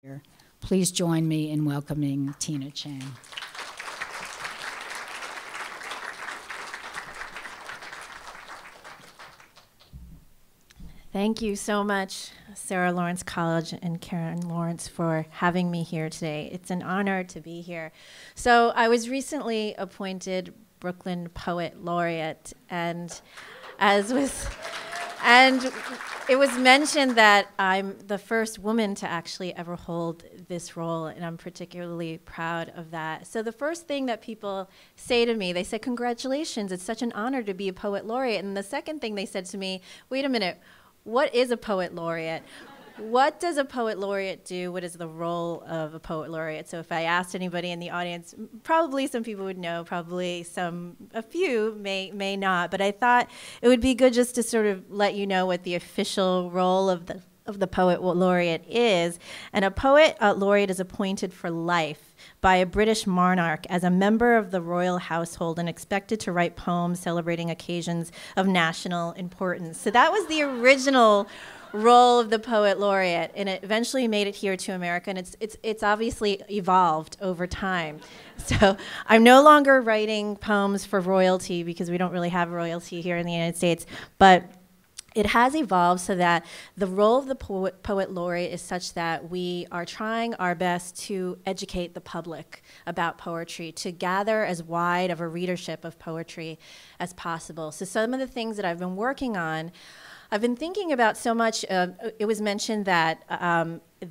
here. Please join me in welcoming Tina Chang. Thank you so much, Sarah Lawrence College and Karen Lawrence, for having me here today. It's an honor to be here. So I was recently appointed Brooklyn Poet Laureate, and it was mentioned that I'm the first woman to actually ever hold this role, and I'm particularly proud of that. So the first thing that people say to me, they say, "Congratulations, it's such an honor to be a poet laureate." And the second thing they said to me, "Wait a minute, what is a poet laureate? What does a poet laureate do? What is the role of a poet laureate?" So if I asked anybody in the audience, probably some people would know, probably a few may not, but I thought it would be good just to sort of let you know what the official role of the poet laureate is. And a poet laureate is appointed for life by a British monarch as a member of the royal household and expected to write poems celebrating occasions of national importance. So that was the original role of the poet laureate, and it eventually made it here to America, and it's obviously evolved over time. So I'm no longer writing poems for royalty because we don't really have royalty here in the United States, but it has evolved so that the role of the poet laureate is such that we are trying our best to educate the public about poetry, to gather as wide of a readership of poetry as possible. So some of the things that I've been working on, I've been thinking about so much. It was mentioned that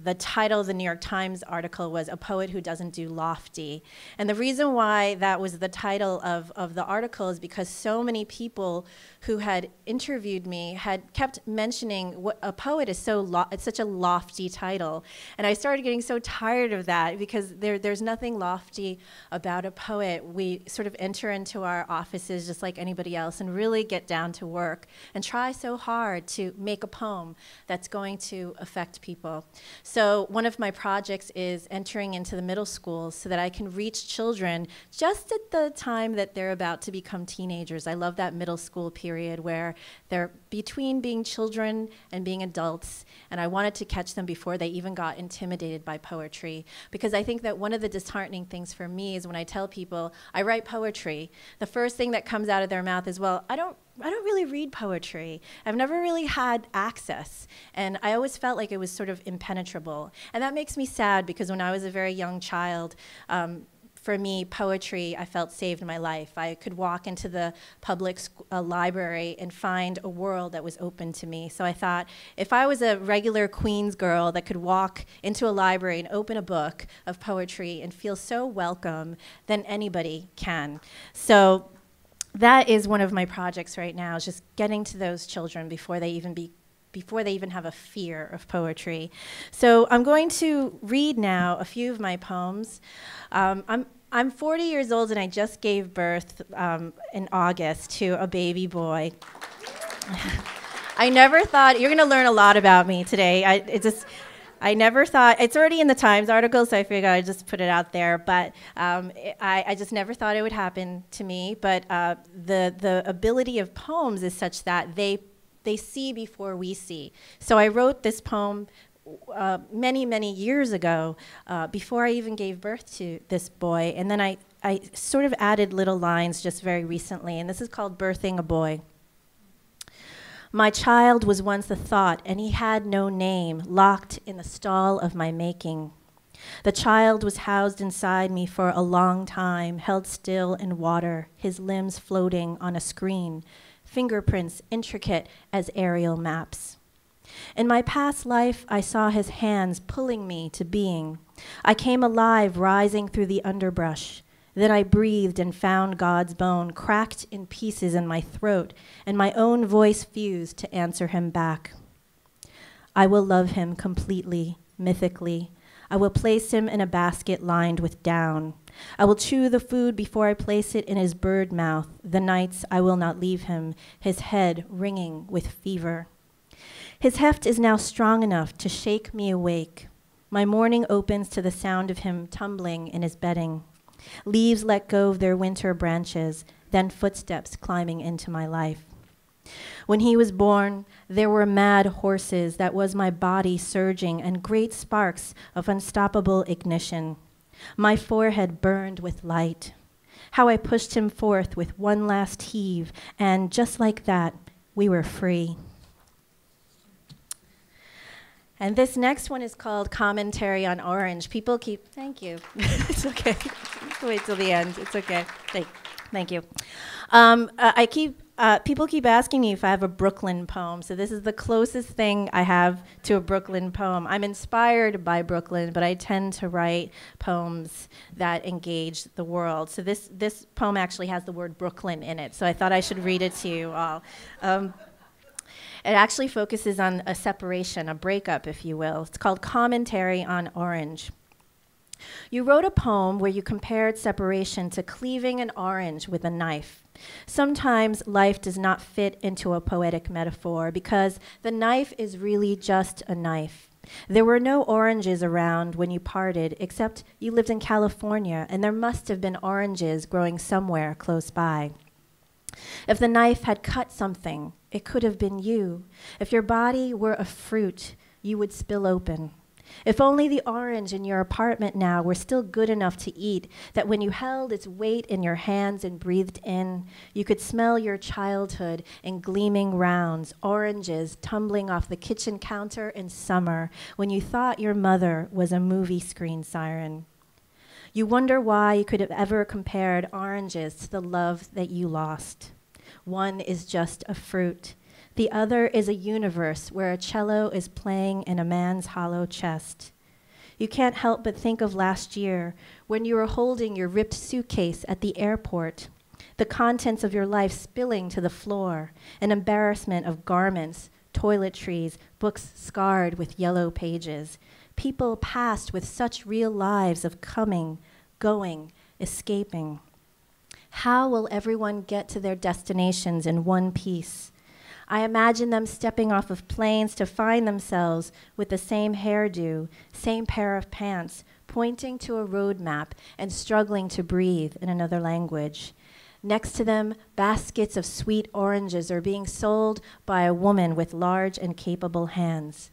the title of the New York Times article was "A Poet Who Doesn't Do Lofty." And the reason why that was the title of the article is because so many people who had interviewed me had kept mentioning what a poet is it's such a lofty title. And I started getting so tired of that because there's nothing lofty about a poet. We sort of enter into our offices just like anybody else and really get down to work and try so hard to make a poem that's going to affect people. So one of my projects is entering into the middle schools so that I can reach children just at the time that they're about to become teenagers. I love that middle school period where they're between being children and being adults, and I wanted to catch them before they even got intimidated by poetry, because I think that one of the disheartening things for me is when I tell people I write poetry, the first thing that comes out of their mouth is, "Well, I don't really read poetry. I've never really had access." And I always felt like it was sort of impenetrable. And that makes me sad because when I was a very young child, for me, poetry, I felt, saved my life. I could walk into the public library and find a world that was open to me. So I thought, if I was a regular Queens girl that could walk into a library and open a book of poetry and feel so welcome, then anybody can. So that is one of my projects right now, is just getting to those children before they even have a fear of poetry. So I'm going to read now a few of my poems. I'm 40 years old and I just gave birth in August to a baby boy. I never thought, you're gonna learn a lot about me today. I never thought, it's already in the Times article, so I figured I'd just put it out there, but I just never thought it would happen to me. But the ability of poems is such that they see before we see. So I wrote this poem many years ago, before I even gave birth to this boy, and then I sort of added little lines just very recently, and this is called "Birthing a Boy." "My child was once a thought, and he had no name, locked in the stall of my making. The child was housed inside me for a long time, held still in water, his limbs floating on a screen, fingerprints intricate as aerial maps. In my past life, I saw his hands pulling me to being. I came alive, rising through the underbrush. Then I breathed and found God's bone cracked in pieces in my throat, and my own voice fused to answer him back. I will love him completely, mythically. I will place him in a basket lined with down. I will chew the food before I place it in his bird mouth. The nights I will not leave him, his head ringing with fever. His heft is now strong enough to shake me awake. My morning opens to the sound of him tumbling in his bedding. Leaves let go of their winter branches, then footsteps climbing into my life. When he was born, there were mad horses, that was my body surging, and great sparks of unstoppable ignition. My forehead burned with light. How I pushed him forth with one last heave, and just like that, we were free. And this next one is called Commentary on Orange. People keep, thank you. It's okay. Wait till the end. It's okay. Thank you. People keep asking me if I have a Brooklyn poem. So this is the closest thing I have to a Brooklyn poem. I'm inspired by Brooklyn, but I tend to write poems that engage the world. So this poem actually has the word Brooklyn in it. So I thought I should read it to you all. It actually focuses on a separation, a breakup, if you will. It's called Commentary on Orange. You wrote a poem where you compared separation to cleaving an orange with a knife. Sometimes life does not fit into a poetic metaphor because the knife is really just a knife. There were no oranges around when you parted, except you lived in California, and there must have been oranges growing somewhere close by. If the knife had cut something, it could have been you. If your body were a fruit, you would spill open. If only the orange in your apartment now were still good enough to eat, that when you held its weight in your hands and breathed in, you could smell your childhood in gleaming rounds, oranges tumbling off the kitchen counter in summer when you thought your mother was a movie screen siren. You wonder why you could have ever compared oranges to the love that you lost. One is just a fruit. The other is a universe where a cello is playing in a man's hollow chest. You can't help but think of last year when you were holding your ripped suitcase at the airport, the contents of your life spilling to the floor, an embarrassment of garments, toiletries, books scarred with yellow pages. People passed with such real lives of coming, going, escaping. How will everyone get to their destinations in one piece? I imagine them stepping off of planes to find themselves with the same hairdo, same pair of pants, pointing to a road map and struggling to breathe in another language. Next to them, baskets of sweet oranges are being sold by a woman with large and capable hands.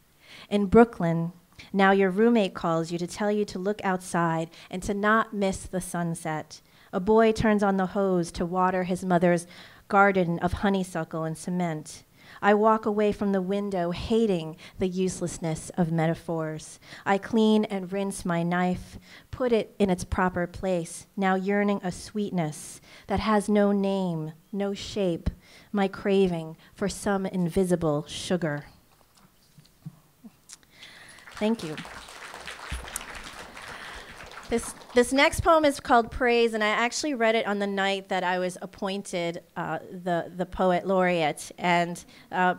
In Brooklyn, now your roommate calls you to tell you to look outside and to not miss the sunset. A boy turns on the hose to water his mother's garden of honeysuckle and cement. I walk away from the window, hating the uselessness of metaphors. I clean and rinse my knife, put it in its proper place, now yearning a sweetness that has no name, no shape, my craving for some invisible sugar. Thank you. This next poem is called Praise, and I actually read it on the night that I was appointed the Poet Laureate. And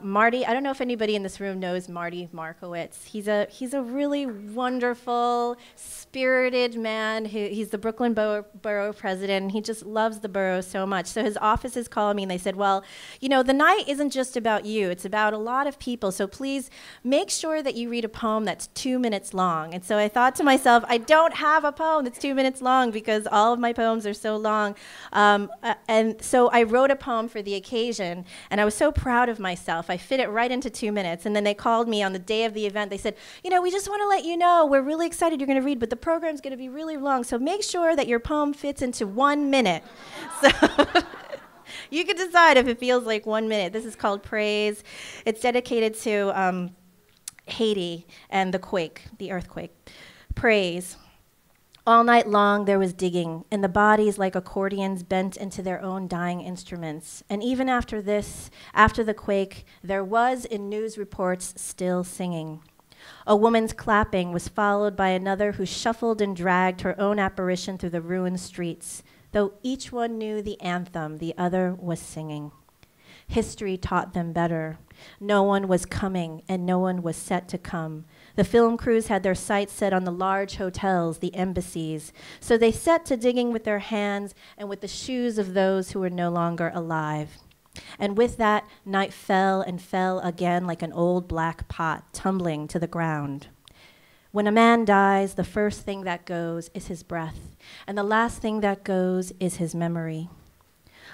Marty, I don't know if anybody in this room knows Marty Markowitz. He's a really wonderful, spirited man. He's the Brooklyn Borough president. He just loves the borough so much. So his offices called me and they said, well, you know, the night isn't just about you. It's about a lot of people. So please make sure that you read a poem that's 2 minutes long. And so I thought to myself, I don't have a poem that's 2 minutes long because all of my poems are so long. And so I wrote a poem for the occasion, and I was so proud of myself. I fit it right into 2 minutes. And then they called me on the day of the event. They said, you know, we just want to let you know, we're really excited you're going to read, but the program's going to be really long. So make sure that your poem fits into 1 minute. So you can decide if it feels like 1 minute. This is called Praise. It's dedicated to Haiti and the quake, the earthquake. Praise. All night long there was digging, and the bodies like accordions bent into their own dying instruments. And even after this, after the quake, there was in news reports still singing. A woman's clapping was followed by another who shuffled and dragged her own apparition through the ruined streets. Though each one knew the anthem, the other was singing. History taught them better. No one was coming, and no one was set to come. The film crews had their sights set on the large hotels, the embassies. So they set to digging with their hands and with the shoes of those who were no longer alive. And with that, night fell and fell again like an old black pot tumbling to the ground. When a man dies, the first thing that goes is his breath, and the last thing that goes is his memory.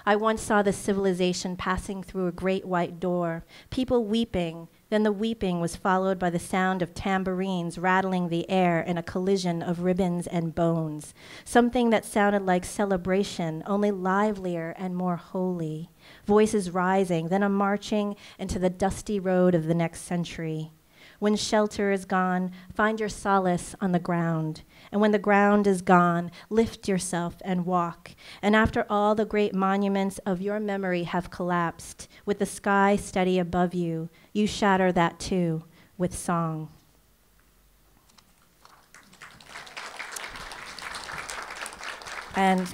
I once saw the civilization passing through a great white door, people weeping. Then the weeping was followed by the sound of tambourines rattling the air in a collision of ribbons and bones, something that sounded like celebration, only livelier and more holy. Voices rising, then a marching into the dusty road of the next century. When shelter is gone, find your solace on the ground. And when the ground is gone, lift yourself and walk. And after all the great monuments of your memory have collapsed, with the sky steady above you, you shatter that too with song. And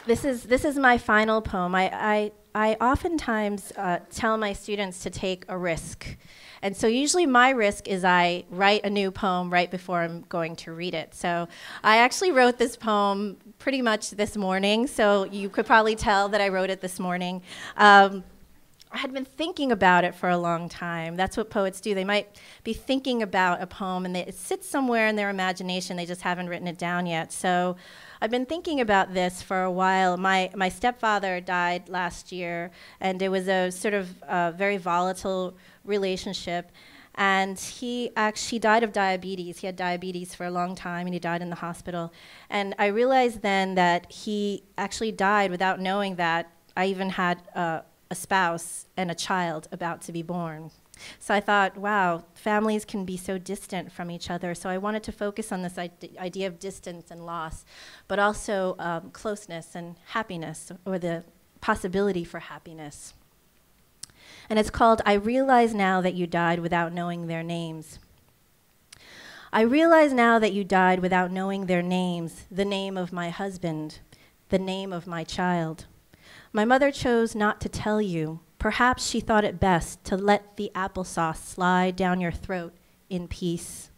this is my final poem. I oftentimes tell my students to take a risk. And so usually my risk is I write a new poem right before I'm going to read it. So I actually wrote this poem pretty much this morning, so you could probably tell that I wrote it this morning. I had been thinking about it for a long time. That's what poets do. They might be thinking about a poem and it sits somewhere in their imagination. They just haven't written it down yet. So I've been thinking about this for a while. My stepfather died last year, and it was a sort of very volatile relationship. And he actually died of diabetes. He had diabetes for a long time, and he died in the hospital. And I realized then that he actually died without knowing that I even had a spouse and a child about to be born. So I thought, wow, families can be so distant from each other. So I wanted to focus on this idea of distance and loss, but also closeness and happiness, or the possibility for happiness. And it's called, I Realize Now That You Died Without Knowing Their Names. I realize now that you died without knowing their names, the name of my husband, the name of my child. My mother chose not to tell you. Perhaps she thought it best to let the applesauce slide down your throat in peace.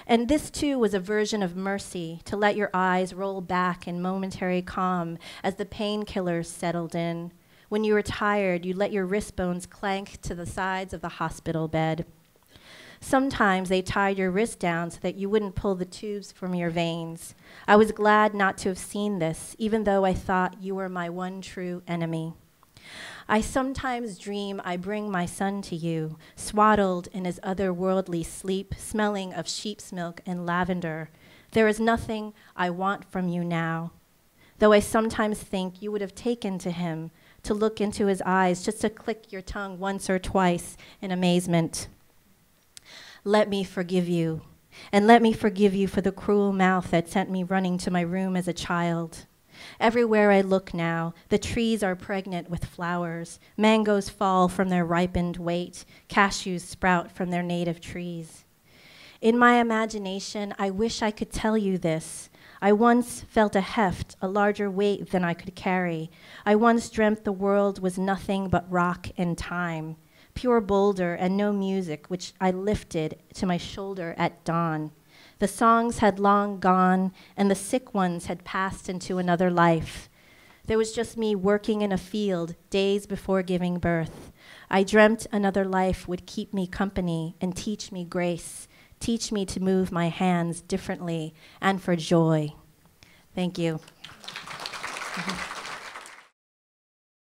And this too was a version of mercy, to let your eyes roll back in momentary calm as the painkillers settled in. When you were tired, you let your wrist bones clank to the sides of the hospital bed. Sometimes they tied your wrist down so that you wouldn't pull the tubes from your veins. I was glad not to have seen this, even though I thought you were my one true enemy. I sometimes dream I bring my son to you, swaddled in his otherworldly sleep, smelling of sheep's milk and lavender. There is nothing I want from you now, though I sometimes think you would have taken to him, to look into his eyes, just to click your tongue once or twice in amazement. Let me forgive you, and let me forgive you for the cruel mouth that sent me running to my room as a child. Everywhere I look now, the trees are pregnant with flowers. Mangoes fall from their ripened weight. Cashews sprout from their native trees. In my imagination, I wish I could tell you this. I once felt a heft, a larger weight than I could carry. I once dreamt the world was nothing but rock and time, pure boulder and no music, which I lifted to my shoulder at dawn. The songs had long gone, and the sick ones had passed into another life. There was just me working in a field days before giving birth. I dreamt another life would keep me company and teach me grace, teach me to move my hands differently and for joy. Thank you.